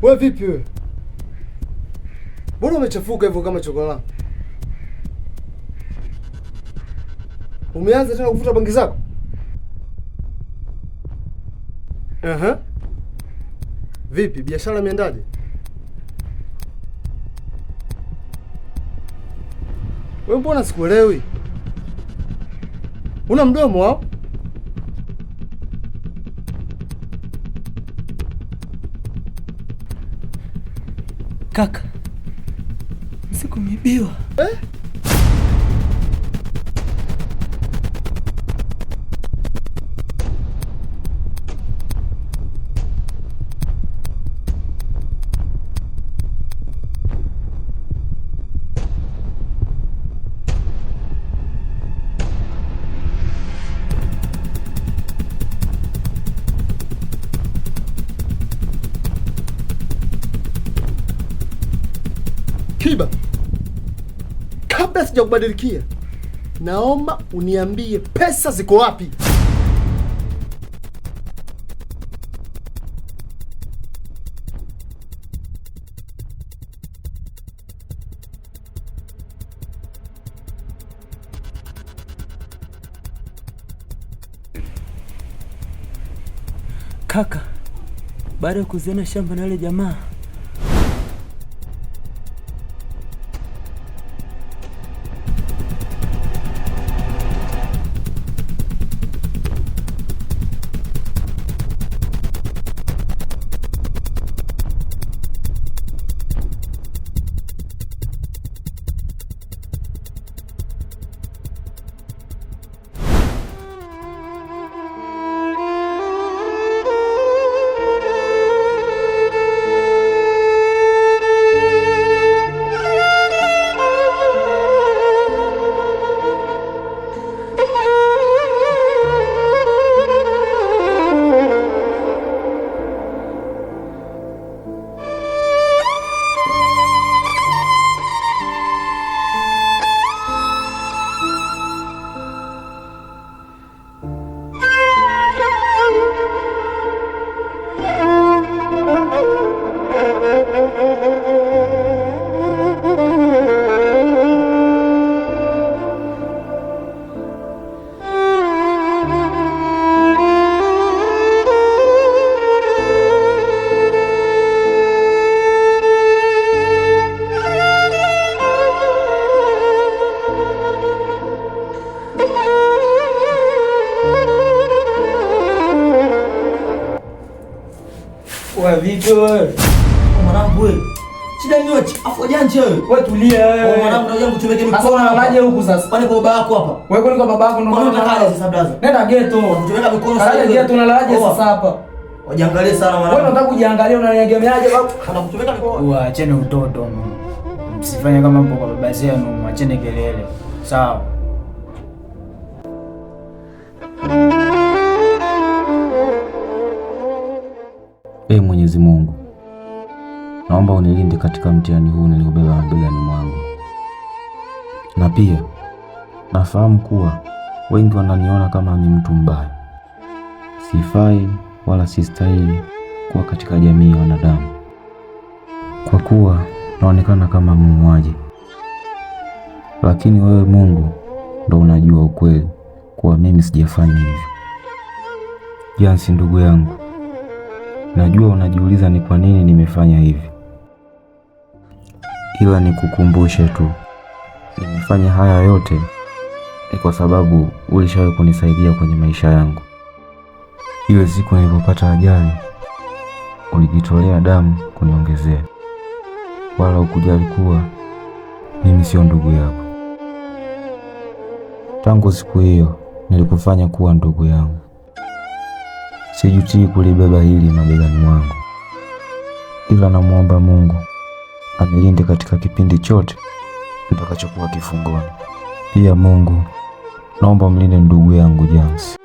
Wewe vipi wewe? Mbona umechafuka hivyo kama chokola? Umeanza tena kuvuta bangi zako? Vipi, biashara imeendaje? Wewe mbona sikuelewi? Una mdomo au? Kaka, sikuibiwa. Kiba, kabla sijakubadilikia, naomba uniambie pesa ziko wapi? Kaka, baada ya kuziona shamba na yule jamaa, vipi wewe? Mwanangu wewe. Shida ni yote. Afu janje wewe. Wewe tulia wewe. Mwanangu ndio yangu tumeke mikono. Sasa unaje huku sasa? Kwani kwa baba yako hapa? Wewe kwani kwa baba yako ndio unataka sasa blaza? Nenda ghetto. Tumeka mikono sasa. Nenda ghetto unalaje sasa hapa? Wajiangalie sana mwanangu. Wewe unataka kujiangalia unaniangameaje babu? Anakutumeka mikono. Waacheni utoto. Msifanye kama mpo kwa baba zenu, mwacheni kelele. Sawa. Ee Mwenyezi Mungu, naomba unilinde katika mtihani huu niliobeba mabegani mwangu. Na pia nafahamu kuwa wengi wananiona kama ni mtu mbaya, sifai wala sistahili kuwa katika jamii ya wanadamu, kwa kuwa naonekana kama muuaji. Lakini wewe Mungu ndo unajua ukweli kuwa mimi sijafanya hivyo. Jansi ndugu yangu, najua unajiuliza ni kwa nini nimefanya hivi, ila nikukumbushe tu, nimefanya haya yote ni kwa sababu ulishawahi kunisaidia kwenye maisha yangu. Ile siku nilipopata ajali, ulijitolea damu kuniongezea, wala ukujali kuwa mimi sio ndugu yako. Tangu siku hiyo nilikufanya kuwa ndugu yangu. Sijutii kulibeba hili mabegani mwangu, ila namwomba Mungu anilinde katika kipindi chote nitakachokuwa kifungoni. Pia Mungu, naomba mlinde ndugu yangu Jansi.